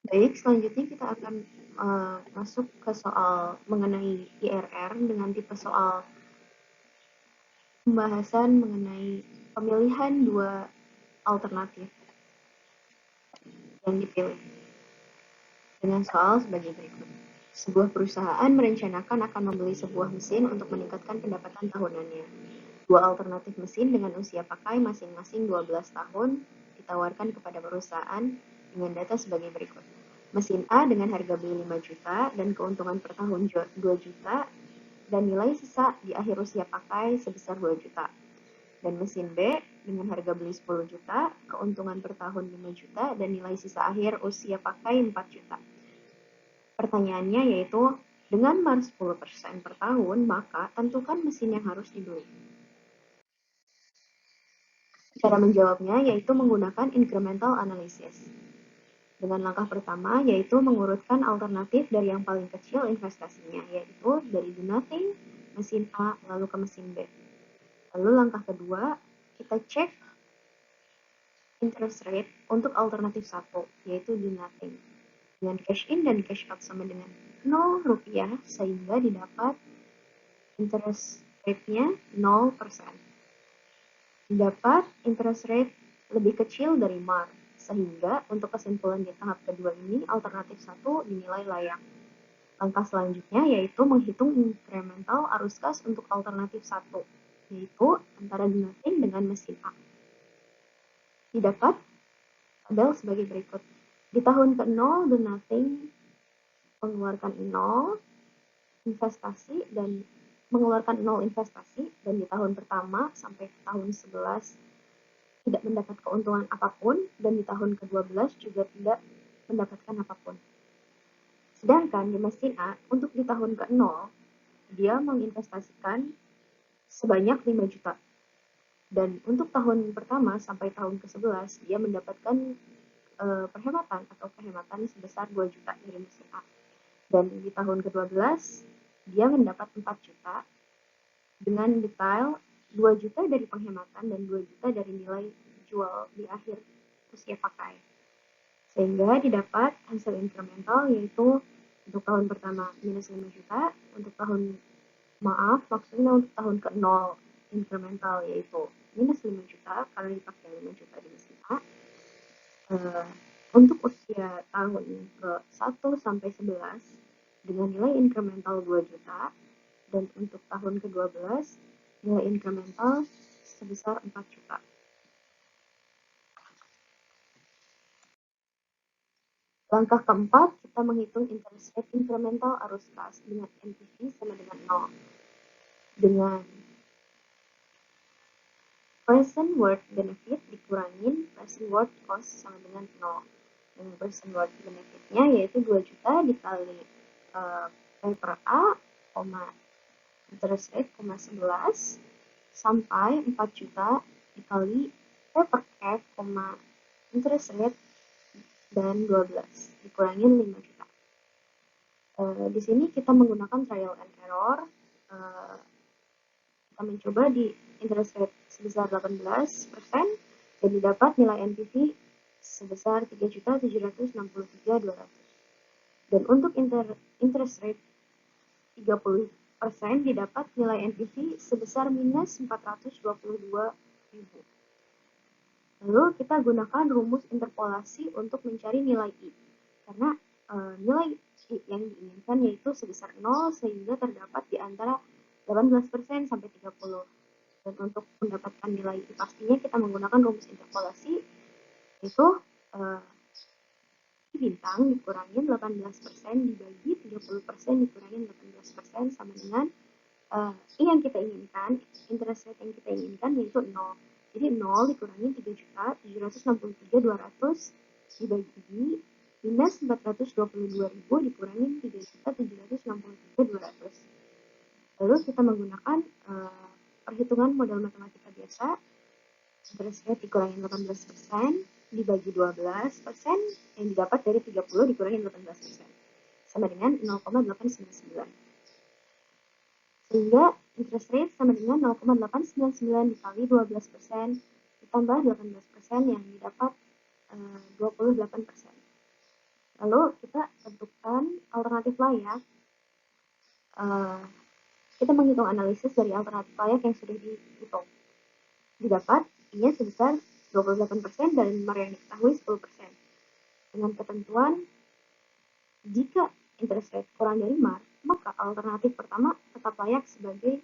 Baik, selanjutnya kita akan masuk ke soal mengenai IRR dengan tipe soal pembahasan mengenai pemilihan dua alternatif yang dipilih. Dengan soal sebagai berikut. Sebuah perusahaan merencanakan akan membeli sebuah mesin untuk meningkatkan pendapatan tahunannya. Dua alternatif mesin dengan usia pakai masing-masing 12 tahun ditawarkan kepada perusahaan dengan data sebagai berikut. Mesin A dengan harga beli 5 juta dan keuntungan per tahun 2 juta dan nilai sisa di akhir usia pakai sebesar 2 juta. Dan mesin B dengan harga beli 10 juta, keuntungan per tahun 5 juta dan nilai sisa akhir usia pakai 4 juta. Pertanyaannya yaitu, dengan margin 10% per tahun, maka tentukan mesin yang harus dibeli. Cara menjawabnya yaitu menggunakan incremental analysis. Dengan langkah pertama yaitu mengurutkan alternatif dari yang paling kecil investasinya, yaitu dari do nothing, mesin A, lalu ke mesin B. Lalu langkah kedua, kita cek interest rate untuk alternatif 1, yaitu do nothing. Dengan cash in dan cash out sama dengan 0 rupiah, sehingga didapat interest rate-nya 0%. Dapat interest rate lebih kecil dari MAR, sehingga untuk kesimpulan di tahap kedua ini, alternatif 1 dinilai layak. Langkah selanjutnya yaitu menghitung incremental arus kas untuk alternatif 1, yaitu antara do nothing dengan mesin A. Didapat tabel sebagai berikut. Di tahun ke-0, do nothing mengeluarkan 0 investasi dan mengeluarkan 0 investasi, dan di tahun pertama sampai tahun 11 tidak mendapat keuntungan apapun, dan di tahun ke-12 juga tidak mendapatkan apapun. Sedangkan di mesin A, untuk di tahun ke-0, dia menginvestasikan sebanyak 5 juta. Dan untuk tahun pertama sampai tahun ke-11, dia mendapatkan perhematan atau kehematan sebesar 2 juta dari mesin A. Dan di tahun ke-12, dia mendapat 4 juta dengan detail 2 juta dari penghematan dan 2 juta dari nilai jual di akhir usia pakai. Sehingga didapat hasil incremental yaitu untuk tahun pertama minus 5 juta, untuk tahun maksudnya untuk tahun ke-0 incremental yaitu minus 5 juta karena dipakai 5 juta di mesin A. Untuk usia tahun ke-1 sampai 11 dengan nilai incremental 2 juta, dan untuk tahun ke-12 nilai incremental sebesar 4 juta. Langkah keempat, kita menghitung interest rate incremental arus kas dengan NPV sama dengan 0. Dengan present worth benefit dikurangin present worth cost sama dengan 0. Dengan present worth benefitnya yaitu 2 juta dikali P per A, interest rate, 11, sampai 4 juta dikali P per F, interest rate, dan 12, dikurangin 5 juta. Di sini kita menggunakan trial and error. Kita mencoba di interest rate sebesar 18% dan didapat nilai NPV sebesar 3.763.200. Dan untuk interest rate 30% didapat nilai NPV sebesar minus 422.000. Lalu kita gunakan rumus interpolasi untuk mencari nilai I. Karena nilai I yang diinginkan yaitu sebesar 0 sehingga terdapat di antara 18% sampai 30. Dan untuk mendapatkan nilai I pastinya kita menggunakan rumus interpolasi, yaitu bintang dikurangin 18% dibagi 30% dikurangin 18% sama dengan I yang kita inginkan, interest rate yang kita inginkan yaitu 0. Jadi 0 dikurangin 3.763.200 dibagi I minus 422.000 dikurangin 3.763.200. Lalu kita menggunakan perhitungan model matematika biasa. Interest rate dikurangin 18% dibagi 12% yang didapat dari 30 dikurangin 18% sama dengan 0,899. Sehingga interest rate sama dengan 0,899 dikali 12% ditambah 18% yang didapat 28%. Lalu kita tentukan alternatif layak. Kita menghitung analisis dari alternatif layak yang sudah dihitung. Didapat I-nya sebesar 28% dan MAR yang diketahui 10%. Dengan ketentuan, jika interest rate kurang dari MAR, maka alternatif pertama tetap layak sebagai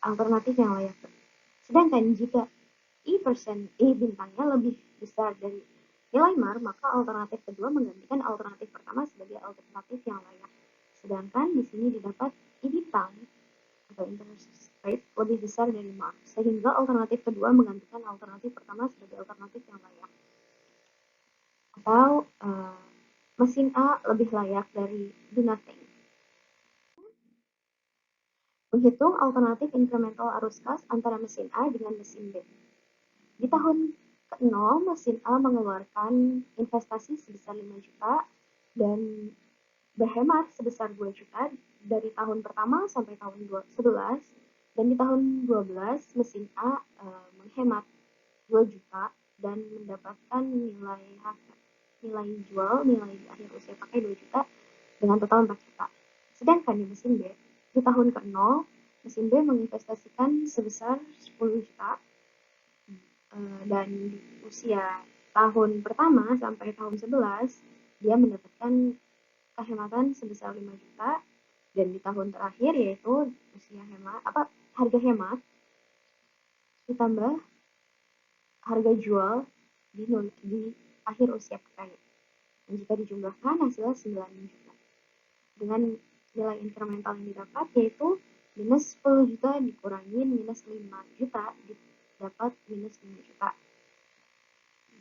alternatif yang layak. Sedangkan jika I bintangnya lebih besar dari nilai MAR, maka alternatif kedua menggantikan alternatif pertama sebagai alternatif yang layak. Sedangkan di sini didapat I bintang atau interest rate lebih besar dari MAR, sehingga alternatif kedua menggantikan alternatif pertama sebagai alternatif yang layak. Atau mesin A lebih layak dari do nothing. Menghitung alternatif incremental arus kas antara mesin A dengan mesin B. Di tahun ke-0, mesin A mengeluarkan investasi sebesar 5 juta dan berhemat sebesar 2 juta dari tahun pertama sampai tahun 11, dan di tahun 12 mesin A menghemat 2 juta dan mendapatkan nilai jual, nilai di akhir usia pakai 2 juta dengan total 4 juta. Sedangkan di mesin B, di tahun ke-0, mesin B menginvestasikan sebesar 10 juta dan di usia tahun pertama sampai tahun 11 dia mendapatkan kehematan sebesar 5 juta, dan di tahun terakhir yaitu harga hemat ditambah harga jual di akhir usia pakai. Dan jika dijumlahkan hasilnya 9 juta. Dengan nilai incremental yang didapat yaitu minus 10 juta dikurangi minus 5 juta dapat minus 5 juta.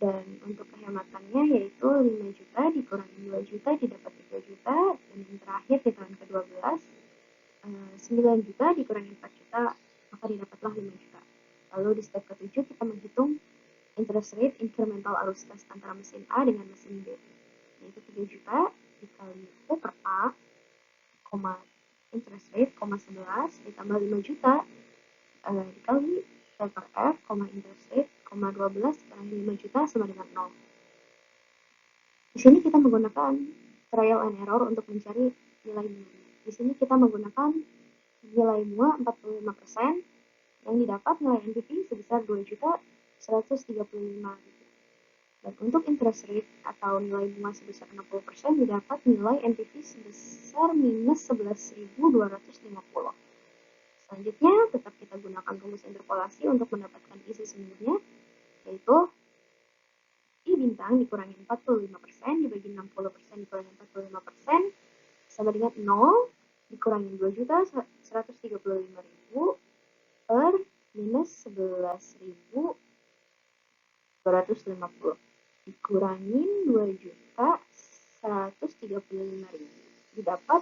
Dan untuk kehematannya yaitu 5 juta dikurangi 2 juta didapat 3 juta, dan yang terakhir di tahun ke-12 9 juta dikurangi 4 juta maka didapatlah 5 juta. Lalu di step ke-7 kita menghitung interest rate incremental arus kas antara mesin A dengan mesin B, yaitu 3 juta dikali P per A, interest rate, 11 ditambah 5 juta dikali P per F, interest rate, 12 dikali 5 juta sama dengan 0. Di sini kita menggunakan trial and error untuk mencari nilai bunga. Di sini kita menggunakan nilai bunga 45%, yang didapat nilai NPV sebesar 2.135.000. Dan untuk interest rate atau nilai bunga sebesar 60% didapat nilai NPV sebesar minus 11.250. Selanjutnya, tetap kita gunakan rumus interpolasi untuk mendapatkan I sesungguhnya, yaitu I bintang dikurangi 45% dibagi 60% dikurangi 45% sama dengan 0 dikurangi 2.135.000 per minus 11.250 dikurangi 2.135.000 didapat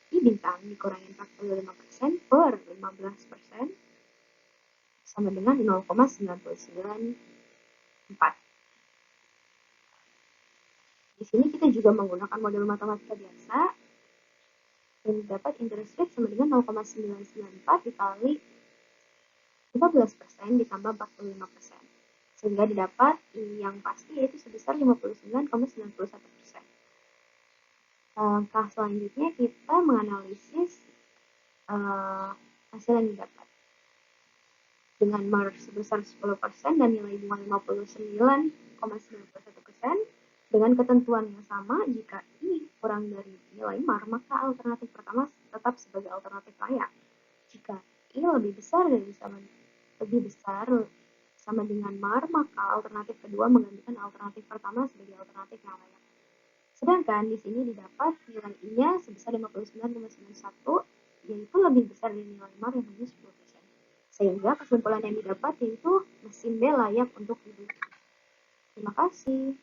I bintang dikurangi 45% per 15% sama dengan 0,994. Di sini kita juga menggunakan model matematika biasa dan dapat interest rate sama dengan 0,994 dikali 15% ditambah 45%, sehingga didapat yang pasti yaitu sebesar 59,91%. Langkah selanjutnya kita menganalisis hasil yang didapat. Dengan MAR sebesar 10% dan nilai bunga 59,91%, dengan ketentuan yang sama, jika I kurang dari nilai MAR, maka alternatif pertama tetap sebagai alternatif layak. Jika I lebih besar sama dengan MAR, maka alternatif kedua menggantikan alternatif pertama sebagai alternatif yang layak. Sedangkan di sini didapat nilai I-nya sebesar 59,91, yaitu lebih besar dari nilai MAR yang hanya 10%. Sehingga kesimpulan yang didapat yaitu mesin B layak untuk diduduki. Terima kasih.